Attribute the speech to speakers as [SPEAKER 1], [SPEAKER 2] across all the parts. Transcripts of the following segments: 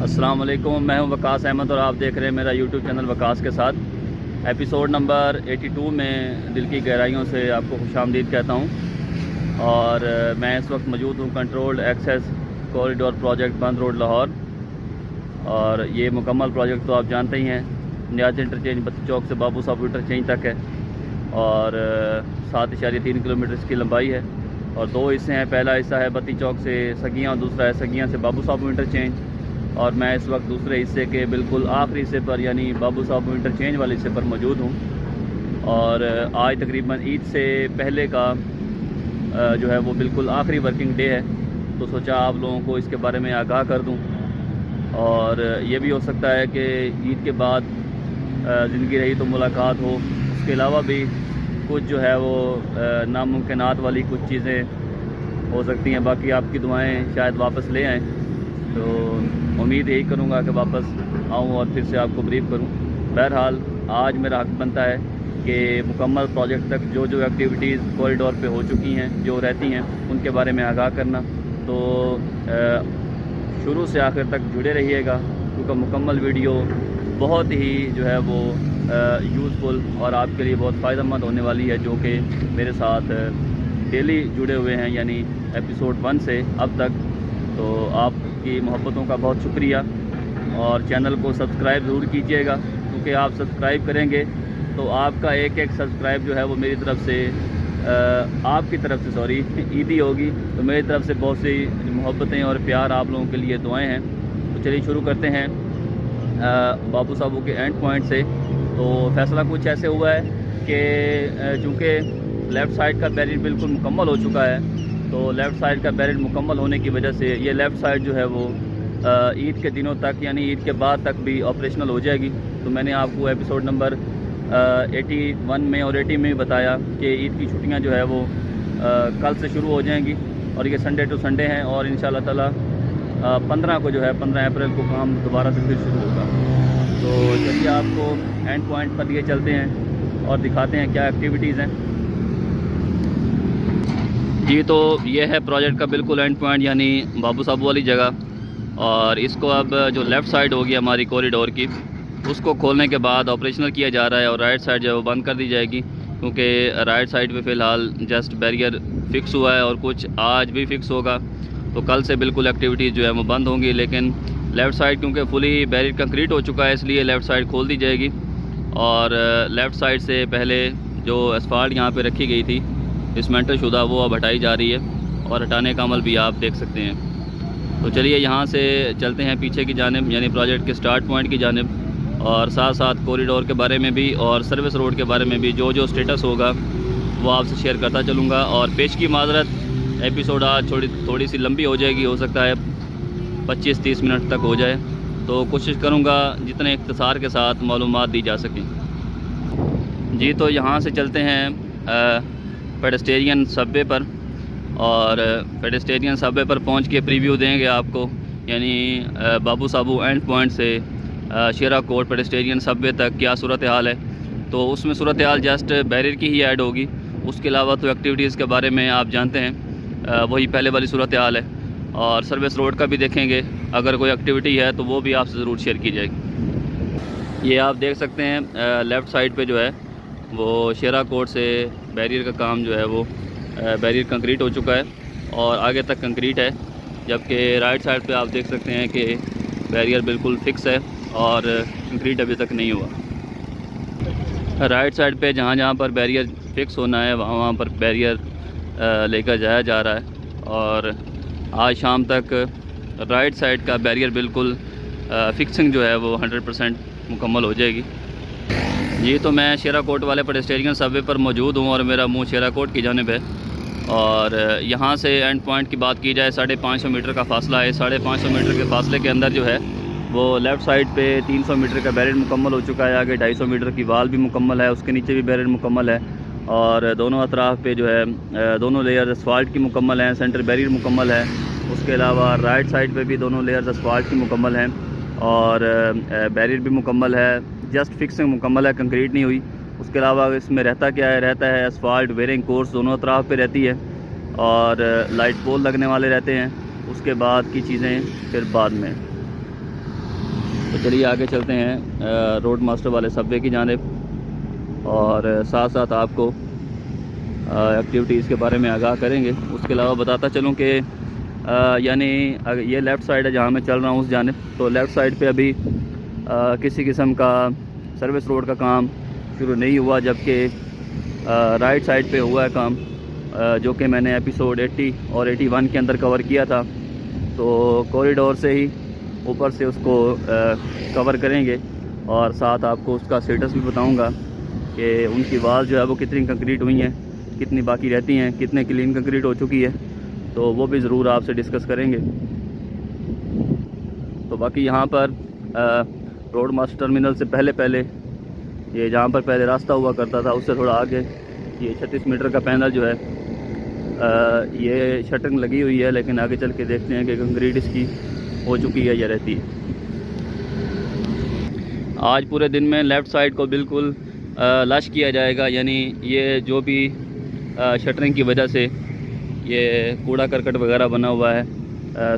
[SPEAKER 1] अस्सलाम वालेकुम, मैं हूं वकास अहमद और आप देख रहे हैं मेरा यूट्यूब चैनल वकास के साथ। एपिसोड नंबर 82 में दिल की गहराइयों से आपको खुशामदीद कहता हूं। और मैं इस वक्त मौजूद हूं कंट्रोल्ड एक्सेस कॉरिडोर प्रोजेक्ट बंद रोड लाहौर। और ये मुकम्मल प्रोजेक्ट तो आप जानते ही हैं, नियाज इंटरचेंज बत्ती चौक से बाबू साहब इंटरचेंज तक है और 7.3 किलोमीटर इसकी लंबाई है। और दो हिस्से हैं, पहला हिस्सा है बत्ती चौक से सगियाँ और दूसरा है सगियाँ से बाबू साहब इंटरचेंज। और मैं इस वक्त दूसरे हिस्से के बिल्कुल आखिरी हिस्से पर यानी बाबू साहब इंटरचेंज वाले हिस्से पर मौजूद हूँ। और आज तकरीबन ईद से पहले का जो है वो बिल्कुल आखिरी वर्किंग डे है, तो सोचा आप लोगों को इसके बारे में आगाह कर दूँ। और ये भी हो सकता है कि ईद के बाद ज़िंदगी रही तो मुलाकात हो, उसके अलावा भी कुछ जो है वो नामुमकिनात वाली कुछ चीज़ें हो सकती हैं। बाकी आपकी दुआएं शायद वापस ले आएँ, तो उम्मीद यही करूँगा कि वापस आऊँ और फिर से आपको ब्रीफ करूँ। बहरहाल आज मेरा हक़ बनता है कि मुकम्मल प्रोजेक्ट तक जो जो एक्टिविटीज़ कॉरिडोर पे हो चुकी हैं, जो रहती हैं, उनके बारे में आगाह करना। तो शुरू से आखिर तक जुड़े रहिएगा, क्योंकि मुकम्मल वीडियो बहुत ही जो है वो यूज़फुल और आपके लिए बहुत फ़ायदेमंद होने वाली है, जो कि मेरे साथ डेली जुड़े हुए हैं यानी एपिसोड 1 से अब तक। तो आपकी मोहब्बतों का बहुत शुक्रिया और चैनल को सब्सक्राइब ज़रूर कीजिएगा, क्योंकि आप सब्सक्राइब करेंगे तो आपका एक एक सब्सक्राइब जो है वो मेरी तरफ से आपकी तरफ से ईदी होगी। तो मेरी तरफ से बहुत सी मोहब्बतें और प्यार आप लोगों के लिए दुआएं हैं। तो चलिए शुरू करते हैं बाबू साहबों के एंड पॉइंट से। तो फैसला कुछ ऐसे हुआ है कि चूँकि लेफ़्ट साइड का बैरियर बिल्कुल मुकम्मल हो चुका है, तो लेफ़्ट साइड का बैरियर मुकम्मल होने की वजह से ये लेफ़्ट साइड जो है वो ईद के दिनों तक यानी ईद के बाद तक भी ऑपरेशनल हो जाएगी। तो मैंने आपको एपिसोड नंबर 81 में और 80 में भी बताया कि ईद की छुट्टियां जो है वो कल से शुरू हो जाएंगी और ये संडे टू संडे हैं। और इंशाल्लाह ताला 15 को जो है 15 अप्रैल को काम दोबारा से फिर शुरू होगा। तो चलिए आपको एंड पॉइंट पर लिए चलते हैं और दिखाते हैं क्या एक्टिविटीज़ हैं। जी, तो ये है प्रोजेक्ट का बिल्कुल एंड पॉइंट यानी बाबू साहब वाली जगह। और इसको अब जो लेफ़्ट साइड होगी हमारी कॉरिडोर की, उसको खोलने के बाद ऑपरेशनल किया जा रहा है और राइट साइड जो है वो बंद कर दी जाएगी, क्योंकि राइट साइड पे फ़िलहाल जस्ट बैरियर फ़िक्स हुआ है और कुछ आज भी फ़िक्स होगा। तो कल से बिल्कुल एक्टिविटीज़ जो है वो बंद होंगी। लेकिन लेफ़्ट साइड क्योंकि फुली बैरियर कंक्रीट हो चुका है, इसलिए लेफ़्ट साइड खोल दी जाएगी। और लेफ़्ट साइड से पहले जो एसफाल्ट यहाँ पर रखी गई थी डिसमेंटल शुदा, वो अब हटाई जा रही है और हटाने का अमल भी आप देख सकते हैं। तो चलिए यहाँ से चलते हैं पीछे की जानिब यानी प्रोजेक्ट के स्टार्ट पॉइंट की जानिब, और साथ साथ कॉरिडोर के बारे में भी और सर्विस रोड के बारे में भी जो जो स्टेटस होगा वो आपसे शेयर करता चलूँगा। और पेश की माजरत, एपिसोड आज थोड़ी सी लंबी हो जाएगी, हो सकता है 25-30 मिनट तक हो जाए। तो कोशिश करूँगा जितने इख्तिसार के साथ मालूमात दी जा सकें। जी, तो यहाँ से चलते हैं पेडेस्टेरियन सबवे पर, और पेडेस्टेरियन सबवे पर पहुँच के प्रीव्यू देंगे आपको यानी बाबू साबू एंड पॉइंट से शेरा कोट पेडेस्टेरियन सबवे तक क्या सूरत हाल है। तो उसमें सूरत हाल जस्ट बैरियर की ही ऐड होगी, उसके अलावा तो एक्टिविटीज़ के बारे में आप जानते हैं वही पहले वाली सूरत हाल है। और सर्विस रोड का भी देखेंगे, अगर कोई एक्टिविटी है तो वो भी आपसे ज़रूर शेयर की जाएगी। ये आप देख सकते हैं लेफ़्ट साइड पे जो है वो शेरा कोट से बैरियर का काम जो है वो बैरियर कंक्रीट हो चुका है और आगे तक कंक्रीट है, जबकि राइट साइड पे आप देख सकते हैं कि बैरियर बिल्कुल फिक्स है और कंक्रीट अभी तक नहीं हुआ। राइट साइड पे जहाँ जहाँ पर बैरियर फिक्स होना है वहाँ पर बैरियर लेकर जाया जा रहा है। और आज शाम तक राइट साइड का बैरियर बिल्कुल फिक्सिंग जो है वो 100% मुकम्मल हो जाएगी। जी, तो मैं शेरा कोट वाले पेडेस्टेरियन सबवे पर मौजूद हूँ और मेरा मुंह शेरा कोट की जानिब है। और यहाँ से एंड पॉइंट की बात की जाए 550 मीटर का फासला है। 550 मीटर के फासले के अंदर जो है वो लेफ़्ट साइड पे 300 मीटर का बैरियर मुकम्मल हो चुका है, आगे 250 मीटर की वाल भी मुकम्मल है, उसके नीचे भी बैरियर मुकम्मल है। और दोनों अतराफ़ पे जो है दोनों लेयर असफाल्ट की मुकम्मल हैं, सेंटर बैरियर मुकम्मल है। उसके अलावा राइट साइड पे भी दोनों लेयर्स असफाल्ट की मुकम्मल हैं और बैरियर भी मुकम्मल है, जस्ट फिक्सिंग मुकम्मल है, कंक्रीट नहीं हुई। उसके अलावा इसमें रहता क्या है, रहता है असफाल्ट वेयरिंग कोर्स दोनों अतराफ़ पे रहती है और लाइट पोल लगने वाले रहते हैं। उसके बाद की चीज़ें फिर बाद में। तो चलिए आगे चलते हैं रोड मास्टर वाले सबवे की जानिब और साथ साथ आपको एक्टिविटीज़ के बारे में आगाह करेंगे। उसके अलावा बताता चलूँ कि यानी ये लेफ़्ट साइड है जहाँ मैं चल रहा हूँ उस जानिब, तो लेफ़्ट साइड पे अभी किसी किस्म का सर्विस रोड का काम शुरू नहीं हुआ, जबकि राइट साइड पे हुआ है काम, जो कि मैंने एपिसोड 80 और 81 के अंदर कवर किया था। तो कॉरिडोर से ही ऊपर से उसको कवर करेंगे और साथ आपको उसका स्टेटस भी बताऊंगा कि उनकी वाल जो है वो कितनी कंक्रीट हुई हैं, कितनी बाकी रहती हैं, कितने क्लीन कंक्रीट हो चुकी है, तो वो भी ज़रूर आपसे डिस्कस करेंगे। तो बाकी यहाँ पर रोड मास्टर टर्मिनल से पहले ये जहाँ पर पहले रास्ता हुआ करता था उससे थोड़ा आगे ये 36 मीटर का पैनल जो है ये शटरिंग लगी हुई है, लेकिन आगे चल के देखते हैं कि कंक्रीट इसकी हो चुकी है या रहती है। आज पूरे दिन में लेफ़्ट साइड को बिल्कुल लश किया जाएगा, यानी ये जो भी शटरिंग की वजह से ये कूड़ा करकट वगैरह बना हुआ है,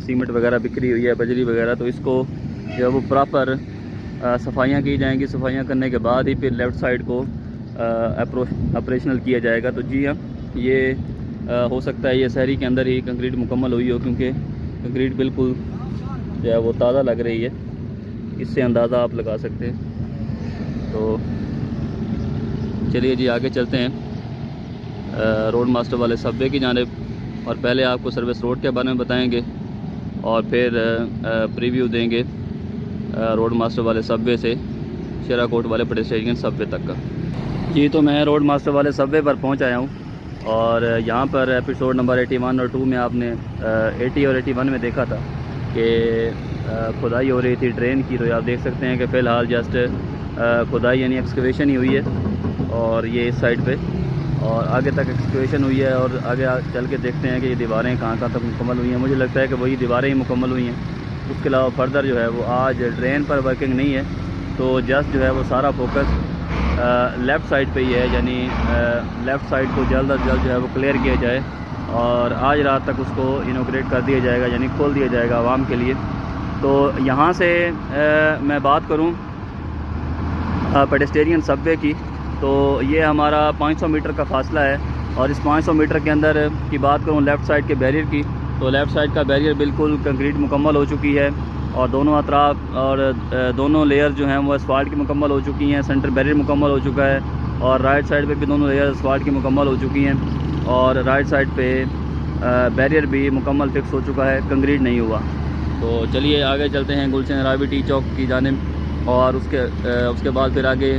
[SPEAKER 1] सीमेंट वगैरह बिखरी हुई है, बजरी वगैरह, तो इसको जो है वो प्रॉपर सफाइयाँ की जाएंगी। सफाइयाँ करने के बाद ही फिर लेफ़्ट साइड को ऑपरेशनल किया जाएगा। तो जी हाँ, ये हो सकता है ये शहरी के अंदर ही कंक्रीट मुकम्मल हुई हो, क्योंकि कंक्रीट बिल्कुल जो है वो ताज़ा लग रही है, इससे अंदाज़ा आप लगा सकते हैं। तो चलिए जी आगे चलते हैं रोड मास्टर वाले सबवे की जानिब, और पहले आपको सर्विस रोड के बारे में बताएंगे और फिर प्रीव्यू देंगे रोड मास्टर वाले सबवे से शेराकोट वाले पेडेस्ट्रियन सबवे तक का। जी तो मैं रोड मास्टर वाले सबवे पर पहुंच आया हूं, और यहाँ पर एपिसोड नंबर 81 और 2 में आपने 80 और 81 में देखा था कि खुदाई हो रही थी ड्रेन की। तो आप देख सकते हैं कि फ़िलहाल जस्ट खुदाई यानी एक्सकवेशन ही हुई है, और ये इस साइड पे और आगे तक एक्सकवेशन हुई है, और आगे चल के देखते हैं कि ये दीवारें कहाँ तक मुकम्मल हुई हैं। मुझे लगता है कि वही दीवारें ही मुकम्मल हुई हैं। उसके अलावा फर्दर जो है वो आज ड्रेन पर वर्किंग नहीं है, तो जस्ट जो है वो सारा फोकस लेफ़्ट साइड पे ही है, यानी लेफ़्ट साइड को जल्द अज जल्द जो है वो क्लियर किया जाए और आज रात तक उसको इनोग्रेट कर दिया जाएगा, यानी खोल दिया जाएगा आवाम के लिए। तो यहाँ से मैं बात करूँ पेडेस्ट्रियन सबवे की, तो ये हमारा 500 मीटर का फासला है, और इस 500 मीटर के अंदर की बात करूँ लेफ़्ट साइड के बैरियर की, तो लेफ़्ट साइड का बैरियर बिल्कुल कंक्रीट मुकम्मल हो चुकी है, और दोनों अतराफ और दोनों लेयर जो हैं वो एसफाल्ट की मुकम्मल हो चुकी हैं। सेंटर बैरियर मुकम्मल हो चुका है, और राइट साइड पे भी दोनों लेयर एसफाल्ट की मुकम्मल हो चुकी हैं, और राइट साइड पे बैरियर भी मुकम्मल फिक्स हो चुका है, कंक्रीट नहीं हुआ। तो चलिए आगे चलते हैं गुलशन रावी टी चौक की जानिब, और उसके बाद फिर आगे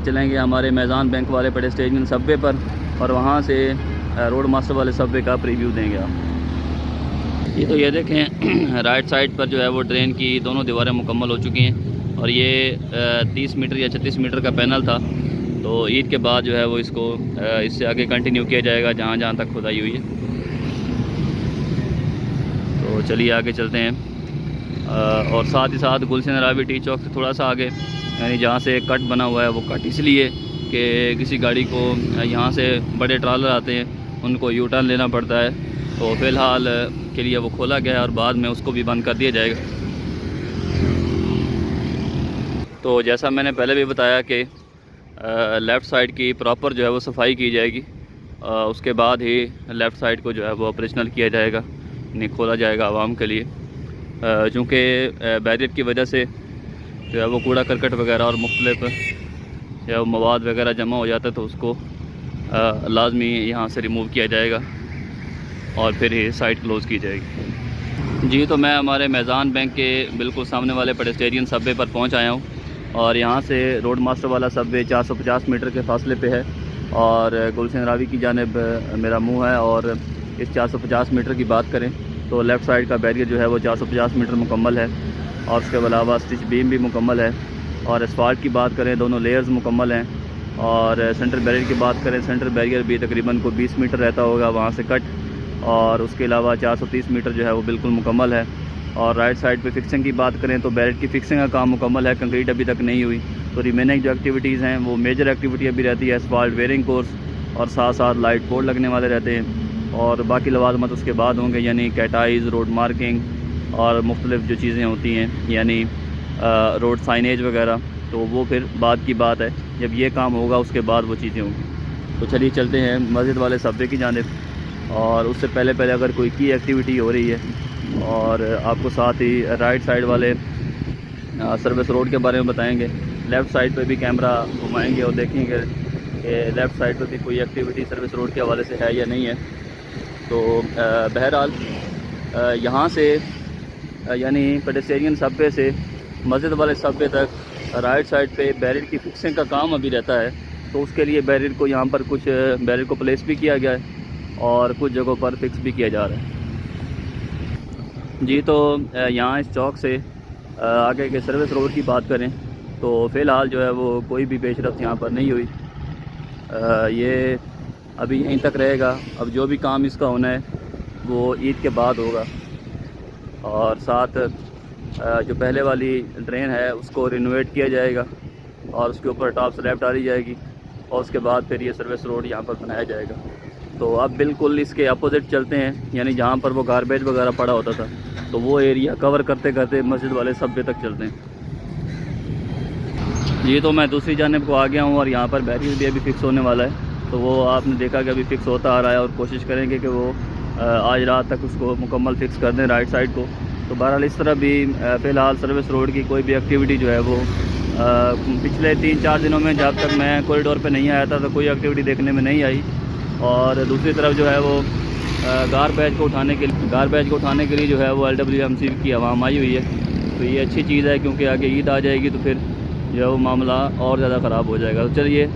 [SPEAKER 1] चलेंगे हमारे मैदान बैंक वाले पेडेस्ट्रियन सबवे पर, और वहाँ से रोड मास्टर वाले सबवे का प्रीव्यू देंगे आप। ये तो ये देखें राइट साइड पर जो है वो ड्रेन की दोनों दीवारें मुकम्मल हो चुकी हैं, और ये 30 मीटर या 36 मीटर का पैनल था, तो ईद के बाद जो है वो इसको इससे आगे कंटिन्यू किया जाएगा जहाँ जहाँ तक खुदाई हुई है। तो चलिए आगे चलते हैं, और साथ ही साथ गुलशन रावी टी चौक से थोड़ा सा आगे, यानी जहाँ से कट बना हुआ है, वो कट इसलिए कि किसी गाड़ी को यहाँ से बड़े ट्रालर आते हैं उनको यू टर्न लेना पड़ता है, तो फ़िलहाल के लिए वो खोला गया है और बाद में उसको भी बंद कर दिया जाएगा। तो जैसा मैंने पहले भी बताया कि लेफ़्ट साइड की प्रॉपर जो है वो सफाई की जाएगी, उसके बाद ही लेफ़्ट साइड को जो है वो ऑपरेशनल किया जाएगा, यानी खोला जाएगा आवाम के लिए, चूँकि बैरियर की वजह से जो है वो कूड़ा करकट वगैरह और मुख्तलिफ जो है मवाद वगैरह जमा हो जाता है, तो उसको लाजमी यहाँ से रिमूव किया जाएगा और फिर ही साइट क्लोज़ की जाएगी। जी तो मैं हमारे मैदान बैंक के बिल्कुल सामने वाले पेडेस्ट्रियन सबवे पर पहुंच आया हूं, और यहाँ से रोड मास्टर वाला सबवे 450 मीटर के फासले पे है, और गुलशन रावी की जानिब मेरा मुंह है। और इस 450 मीटर की बात करें तो लेफ़्ट साइड का बैरियर जो है वो 450 मीटर मुकम्मल है, और उसके अलावा स्टिच बीम भी मुकम्मल है, और एसफाल्ट की बात करें दोनों लेयर्स मुकम्मल हैं, और सेंटर बैरियर की बात करें सेंटर बैरियर भी तकरीबन को 20 मीटर रहता होगा वहाँ से कट, और उसके अलावा 430 मीटर जो है वो बिल्कुल मुकम्मल है। और राइट साइड पे फिक्सिंग की बात करें तो बैरियर की फिक्सिंग का काम मुकम्मल है, कंक्रीट अभी तक नहीं हुई। तो रिमेनिंग जो एक्टिविटीज़ हैं वो मेजर एक्टिविटी अभी रहती है एसफाल्ट वेयरिंग कोर्स, और साथ साथ लाइट बोर्ड लगने वाले रहते हैं, और बाकी लवाजमत उसके बाद होंगे, यानी कैटाइज़, रोड मार्किंग और मुख्तलिफ जो चीज़ें होती हैं, यानी रोड साइनेज वगैरह, तो वो फिर बाद की बात है। जब ये काम होगा उसके बाद वो चीज़ें होंगी। तो चलिए चलते हैं मस्जिद वाले सबवे की जानिब, और उससे पहले पहले अगर कोई की एक्टिविटी हो रही है और आपको साथ ही राइट साइड वाले सर्विस रोड के बारे में बताएंगे। लेफ़्ट साइड पे भी कैमरा घुमाएंगे और देखेंगे कि लेफ़्ट साइड पे भी कोई एक्टिविटी सर्विस रोड के हवाले से है या नहीं है। तो बहरहाल यहाँ से यानी पेडेस्टेरियन सबवे से मस्जिद वाले सबवे तक राइट साइड पे बैरियर की फिक्सिंग का काम अभी रहता है। तो उसके लिए बैरियर को यहाँ पर कुछ बैरियर को प्लेस भी किया गया है और कुछ जगहों पर फिक्स भी किया जा रहा है जी। तो यहाँ इस चौक से आगे के सर्विस रोड की बात करें तो फ़िलहाल जो है वो कोई भी पेशरफ्त यहाँ पर नहीं हुई। ये अभी यहीं तक रहेगा। अब जो भी काम इसका होना है वो ईद के बाद होगा, और साथ जो पहले वाली ड्रेन है उसको रिनोवेट किया जाएगा और उसके ऊपर टॉप स्लैब डाली जाएगी, और उसके बाद फिर ये सर्विस रोड यहाँ पर बनाया जाएगा। तो अब बिल्कुल इसके अपोजिट चलते हैं, यानी जहाँ पर वो गारबेज वगैरह पड़ा होता था तो वो एरिया कवर करते करते मस्जिद वाले सबवे तक चलते हैं जी। तो मैं दूसरी जानिब को आ गया हूँ और यहाँ पर बैरियर भी अभी फ़िक्स होने वाला है। तो वो आपने देखा कि अभी फ़िक्स होता आ रहा है और कोशिश करेंगे कि वो आज रात तक उसको मुकम्मल फ़िक्स कर दें राइट साइड को। तो बहरहाल इस तरह भी फ़िलहाल सर्विस रोड की कोई भी एक्टिविटी जो है वो पिछले 3-4 दिनों में जब तक मैं कॉरिडोर पे नहीं आया था तो कोई एक्टिविटी देखने में नहीं आई। और दूसरी तरफ जो है वो गारबेज को उठाने के लिए जो है वो LWMC की आवाम आई हुई है। तो ये अच्छी चीज़ है, क्योंकि आगे ईद आ जाएगी तो फिर जो है वो मामला और ज़्यादा ख़राब हो जाएगा। तो चलिए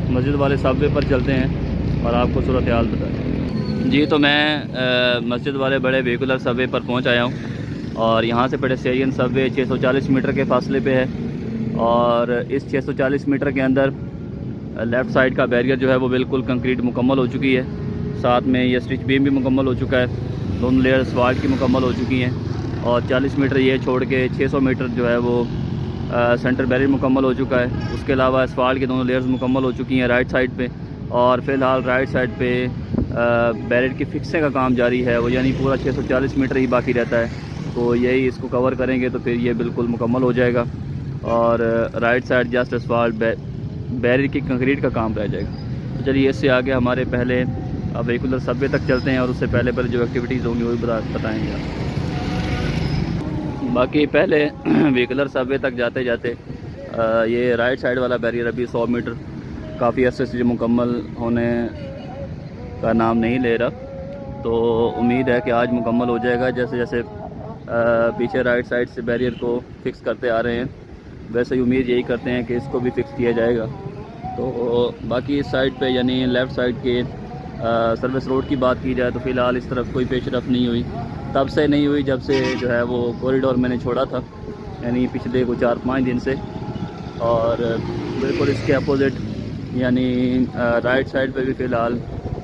[SPEAKER 1] मस्जिद वाले सबवे पर चलते हैं और आपको सूरत हाल बताएं जी। तो मैं मस्जिद वाले बड़े वेहिकुलर सबवे पर पहुंच आया हूं, और यहां से पेडेस्टेरियन सबवे 640 मीटर के फासले पे है। और इस 640 मीटर के अंदर लेफ़्ट साइड का बैरियर जो है वो बिल्कुल कंक्रीट मुकम्मल हो चुकी है। साथ में ये स्टिच बीम भी मुकम्मल हो चुका है, दोनों लेयर असफाल्ट की मुकम्मल हो चुकी हैं। और 40 मीटर ये छोड़ के 600 मीटर जो है वो सेंटर बैरियर मुकम्मल हो चुका है। उसके अलावा असफाल्ट की दोनों लेयर्स मुकम्मल हो चुकी हैं राइट साइड पे। और फ़िलहाल राइट साइड पे बैरियर की फिक्सिंग का काम जारी है, वो यानी पूरा 640 मीटर ही बाकी रहता है। तो यही इसको कवर करेंगे तो फिर ये बिल्कुल मुकम्मल हो जाएगा, और right side just asphalt barrier की कंक्रीट का काम रह जाएगा। तो चलिए इससे आगे हमारे पहले वेहिकुलर सबवे तक चलते हैं और उससे पहले जो एक्टिविटीज़ होंगी वो भी बताएँगे आप। बाकी पहले वेहिकुलर सबवे तक जाते जाते ये राइट साइड वाला बैरियर अभी 100 मीटर काफ़ी अर्से से मुकम्मल होने का नाम नहीं ले रहा। तो उम्मीद है कि आज मुकम्मल हो जाएगा। जैसे जैसे पीछे राइट साइड से बैरियर को फिक्स करते आ रहे हैं, वैसे ही उम्मीद यही करते हैं कि इसको भी फिक्स किया जाएगा। तो बाकी इस साइड पे यानी लेफ़्ट साइड के सर्विस रोड की बात की जाए तो फ़िलहाल इस तरफ कोई पेशरफ नहीं हुई। तब से नहीं हुई जब से जो है वो कॉरिडोर मैंने छोड़ा था, यानी पिछले को 4-5 दिन से। और बिल्कुल इसके अपोजिट यानी राइट साइड पे भी फ़िलहाल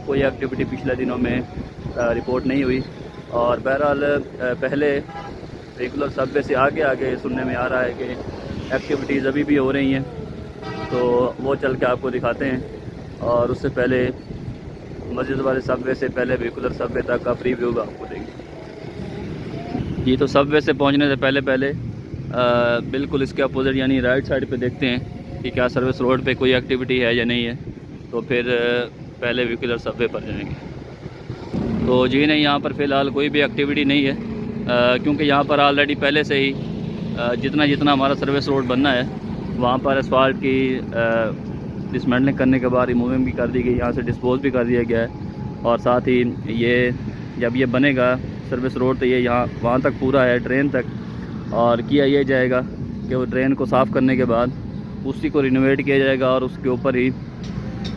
[SPEAKER 1] कोई एक्टिविटी पिछले दिनों में रिपोर्ट नहीं हुई। और बहरहाल पहले रेगुलर सबवे से आगे आगे सुनने में आ रहा है कि एक्टिविटीज़ अभी भी हो रही हैं, तो वो चल के आपको दिखाते हैं। और उससे पहले मस्जिद वाले सबवे से पहले रेगुलर सबवे तक का प्रीव्यू भी आपको देंगे जी। तो सबवे से पहुंचने से पहले बिल्कुल इसके अपोजिट यानी राइट साइड पे देखते हैं कि क्या सर्विस रोड पे कोई एक्टिविटी है या नहीं है। तो फिर पहले वेहिकुलर सबवे पर जाएंगे। तो जी नहीं, यहाँ पर फ़िलहाल कोई भी एक्टिविटी नहीं है, क्योंकि यहाँ पर ऑलरेडी पहले से ही जितना हमारा सर्विस रोड बनना है वहाँ पर असफाल्ट की डिसमेंटलिंग करने के बाद रिमूविंग भी कर दी गई, यहाँ से डिस्पोज भी कर दिया गया है। और साथ ही ये जब ये बनेगा सर्विस रोड तो ये यहाँ वहाँ तक पूरा है ड्रेन तक, और किया ये जाएगा कि वो ड्रेन को साफ़ करने के बाद उसी को रिनोवेट किया जाएगा और उसके ऊपर ही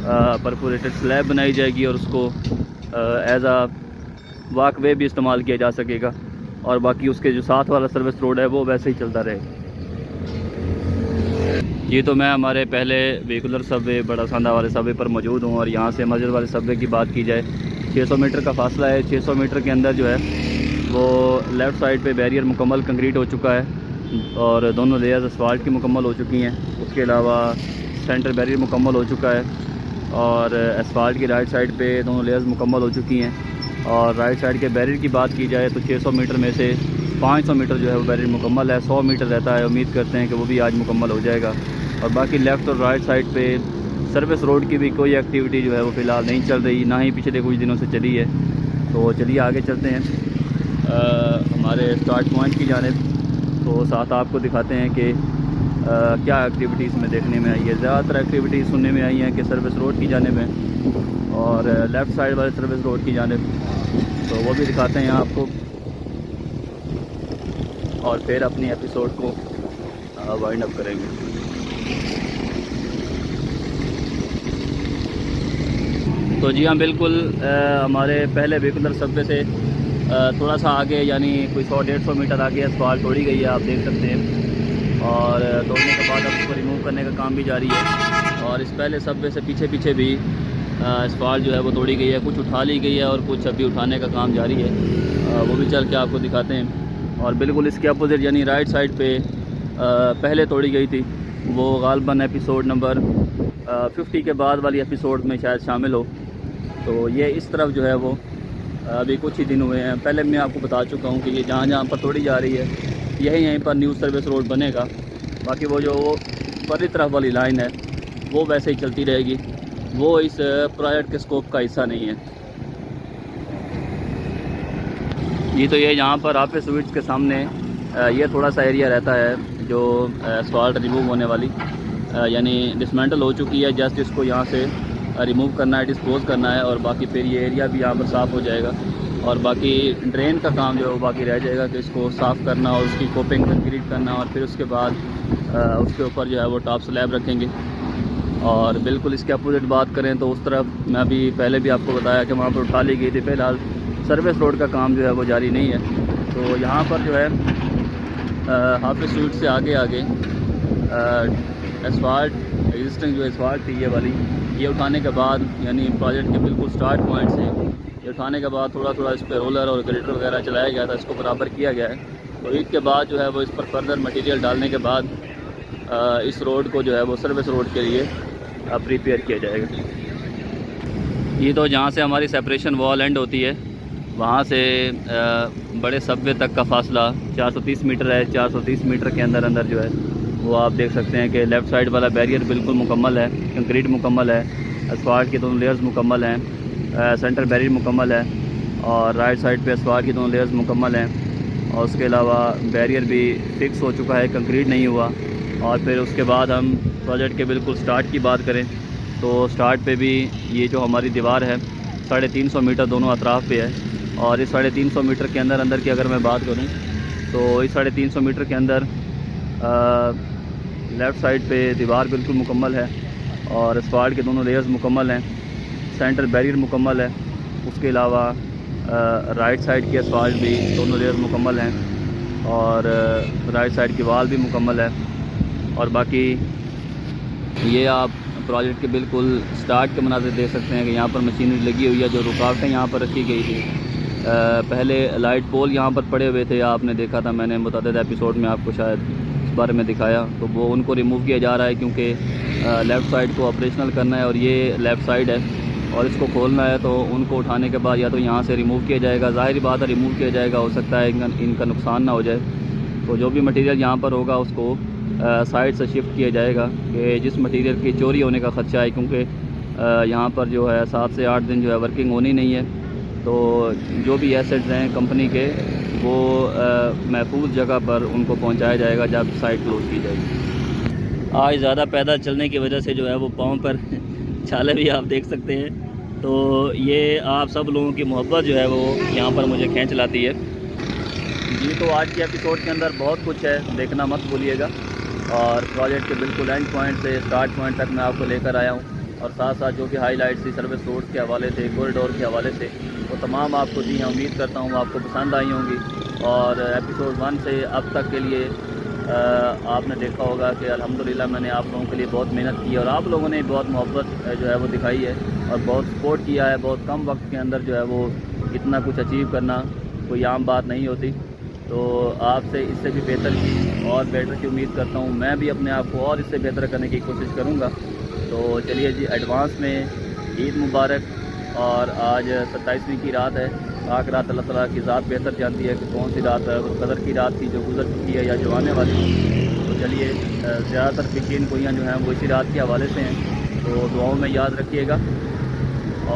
[SPEAKER 1] परफोरेटेड स्लैब बनाई जाएगी और उसको एज आ वॉक वे भी इस्तेमाल किया जा सकेगा। और बाकी उसके जो साथ वाला सर्विस रोड है वो वैसे ही चलता रहेगा जी। तो मैं हमारे पहले वेहिकुलर सबवे बड़ा सांदा वाले सबवे पर मौजूद हूँ, और यहाँ से मस्जिद वाले सबवे की बात की जाए 600 मीटर का फासला है। 600 मीटर के अंदर जो है वो लेफ़्ट साइड पे बैरियर मुकम्मल कंक्रीट हो चुका है और दोनों लेयर्स असफाल्ट की मुकम्मल हो चुकी हैं। उसके अलावा सेंटर बैरियर मुकम्मल हो चुका है, और असफाल्ट की राइट साइड पे दोनों लेयर्स मुकम्मल हो चुकी हैं। और राइट साइड के बैरियर की बात की जाए तो 600 मीटर में से 500 मीटर जो है वो बैरियर मुकम्मल है, 100 मीटर रहता है। उम्मीद करते हैं कि वो भी आज मुकम्मल हो जाएगा। और बाकी लेफ़्ट और राइट साइड पे सर्विस रोड की भी कोई एक्टिविटी जो है वो फ़िलहाल नहीं चल रही, ना ही पिछले कुछ दिनों से चली है। तो चलिए आगे चलते हैं हमारे स्टार्ट पॉइंट की जानिब। तो साथ आपको दिखाते हैं कि क्या एक्टिविटीज़ में देखने में आई है। ज़्यादातर एक्टिविटीज़ सुनने में आई हैं कि सर्विस रोड की जानिब है और लेफ़्ट साइड वाले सर्विस रोड की जानिब, तो वो भी दिखाते हैं आपको और फिर अपनी एपिसोड को वाइंड अप करेंगे। तो जी हाँ, बिल्कुल हमारे पहले वेहिकुलर सबवे से थोड़ा सा आगे, यानी कोई 100-150 मीटर आगे असफाल्ट तोड़ी गई है, आप देख सकते हैं। और तोड़ने के बाद अब उसको रिमूव करने का काम भी जारी है। और इस पहले सबवे से पीछे पीछे भी असफाल्ट जो है वो तोड़ी गई है, कुछ उठा ली गई है और कुछ अभी उठाने का काम जारी है। वो भी चल के आपको दिखाते हैं। और बिल्कुल इसके अपोजिट यानी राइट साइड पे पहले तोड़ी गई थी, वो गालबन एपिसोड नंबर 50 के बाद वाली एपिसोड में शायद शामिल हो। तो ये इस तरफ जो है वो अभी कुछ ही दिन हुए हैं। पहले मैं आपको बता चुका हूँ कि ये जहाँ जहाँ पर तोड़ी जा रही है यहीं पर न्यू सर्विस रोड बनेगा। बाकी वो जो परी तरफ वाली लाइन है वो वैसे ही चलती रहेगी, वो इस प्रोजेक्ट के स्कोप का हिस्सा नहीं है। ये तो ये यहाँ पर ऑफिस स्वीट्स के सामने ये थोड़ा सा एरिया रहता है जो असफाल्ट रिमूव होने वाली, यानी डिसमेंटल हो चुकी है। जस्ट इसको यहाँ से रिमूव करना है, डिस्पोज करना है और बाकी फिर ये एरिया भी यहाँ पर साफ़ हो जाएगा। और बाकी ड्रेन का काम जो है वो बाकी रह जाएगा कि इसको साफ़ करना और उसकी कोपिंग कंक्रीट करना, और फिर उसके बाद उसके ऊपर जो है वो टॉप स्लैब रखेंगे। और बिल्कुल इसके अपोजिट बात करें तो उस तरफ मैं अभी पहले भी आपको बताया कि वहाँ पर उठा ली गई थी। फ़िलहाल सर्विस रोड का काम जो है वो जारी नहीं है। तो यहाँ पर जो है ऑफिस स्वीट से आगे आगे एस्फाल्ट एग्जिस्टिंग जो एस्फाल्ट थी ये वाली, ये उठाने के बाद यानी प्रोजेक्ट के बिल्कुल स्टार्ट पॉइंट से ये उठाने के बाद थोड़ा थोड़ा इस पर रोलर और ग्रेडर वगैरह चलाया गया था, इसको बराबर किया गया है। तो ईद के बाद जो है वो इस पर फर्दर मटेरियल डालने के बाद इस रोड को जो है वो सर्विस रोड के लिए प्रिपेयर किया जाएगा। ये तो जहाँ से हमारी सेपरेशन वॉल एंड होती है वहाँ से बड़े सबवे तक का फासला 430 मीटर है। 430 मीटर के अंदर अंदर जो है वो आप देख सकते हैं कि लेफ़्ट साइड वाला बैरियर बिल्कुल मुकम्मल है, कंक्रीट मुकम्मल है, असफाल्ट के दोनों लेयर्स मुकम्मल हैं, सेंटर बैरियर मुकम्मल है और राइट साइड पे असफाल्ट की दोनों लेयर्स मुकम्मल हैं। और उसके अलावा बैरियर भी फिक्स हो चुका है, कंक्रीट नहीं हुआ। और फिर उसके बाद हम प्रोजेक्ट के बिल्कुल स्टार्ट की बात करें तो स्टार्ट पे भी ये जो हमारी दीवार है 350 मीटर दोनों अतराफ़ पे है। और इस 350 मीटर के अंदर अंदर की अगर मैं बात करूं तो इस 350 मीटर के अंदर लेफ़्ट साइड पे दीवार बिल्कुल मुकम्मल है और असफाल्ट के दोनों लेयर्स मुकम्मल हैं, सेंटर बैरियर मुकम्मल है। उसके अलावा राइट साइड की असफाल्ट भी दोनों लेयर्स मुकम्मल हैं और राइट साइड की वाल भी मुकम्मल है। और बाकी ये आप प्रोजेक्ट के बिल्कुल स्टार्ट के मनाज़िर देख सकते हैं कि यहाँ पर मशीनरी लगी हुई है। जो रुकावटें यहाँ पर रखी गई थी, पहले लाइट पोल यहाँ पर पड़े हुए थे, आपने देखा था, मैंने मुतअद्दिद एपिसोड में आपको शायद इस बारे में दिखाया। तो वो उनको रिमूव किया जा रहा है क्योंकि लेफ़्ट साइड को ऑपरेशनल करना है और ये लेफ़्ट साइड है और इसको खोलना है। तो उनको उठाने के बाद या तो यहाँ से रिमूव किया जाएगा, ज़ाहिर बात है रिमूव किया जाएगा, हो सकता है इनका नुकसान ना हो जाए। तो जो भी मटीरियल यहाँ पर होगा उसको साइड से शिफ्ट किया जाएगा कि जिस मटीरियल की चोरी होने का ख़दशा है, क्योंकि यहाँ पर जो है 7 से 8 दिन जो है वर्किंग होनी नहीं है। तो जो भी एसेट्स हैं कंपनी के वो महफूज जगह पर उनको पहुँचाया जाएगा जब साइट क्लोज़ की जाएगी। आज ज़्यादा पैदल चलने की वजह से जो है वो पाँव पर छाले भी आप देख सकते हैं। तो ये आप सब लोगों की मोहब्बत जो है वो यहाँ पर मुझे खींच लाती है जी। तो आज के एपिसोड के अंदर बहुत कुछ है, देखना मत भूलिएगा। और प्रोजेक्ट के बिल्कुल एंड पॉइंट से स्टार्ट पॉइंट तक मैं आपको लेकर आया हूँ और साथ साथ जो कि हाईलाइट्स थी सर्विस रोड के हवाले से, कॉरिडोर के हवाले से, वो तमाम आपको दी हैं। उम्मीद करता हूँ आपको पसंद आई होंगी। और एपिसोड 1 से अब तक के लिए आपने देखा होगा कि अल्हम्दुलिल्लाह मैंने आप लोगों के लिए बहुत मेहनत की और आप लोगों ने बहुत मोहब्बत जो है वो दिखाई है और बहुत सपोर्ट किया है। बहुत कम वक्त के अंदर जो है वो इतना कुछ अचीव करना कोई आम बात नहीं होती। तो आपसे इससे भी बेहतर की और बेटर की उम्मीद करता हूँ। मैं भी अपने आप को और इससे बेहतर करने की कोशिश करूँगा। तो चलिए जी, एडवांस में ईद मुबारक। और आज 27वीं की रात है आखिरात अल्लाह ताला की ज़ात बेहतर जानती है कि कौन सी रात कदर की रात थी जो गुजर चुकी है या जो आने वाली है। तो चलिए ज़्यादातर फ़िक्रीन गोइयाँ जो हैं वो इसी रात के हवाले से हैं, तो दुआओं में याद रखिएगा।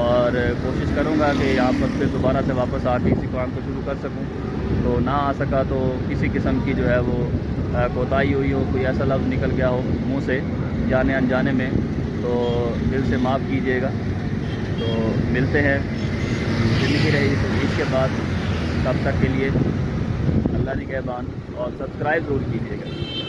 [SPEAKER 1] और कोशिश करूँगा कि यहाँ पर फिर दोबारा से वापस आके इसी काम को शुरू कर सकूँ। तो ना आ सका तो किसी किस्म की जो है वो कोताही हुई हो, कोई ऐसा लफ्ज़ निकल गया हो मुँह से जाने अनजाने में, तो दिल से माफ़ कीजिएगा। तो मिलते हैं ज़िंदगी रही तो इसके बाद, तब तक के लिए अल्लाह निगहबान, और सब्सक्राइब ज़रूर कीजिएगा।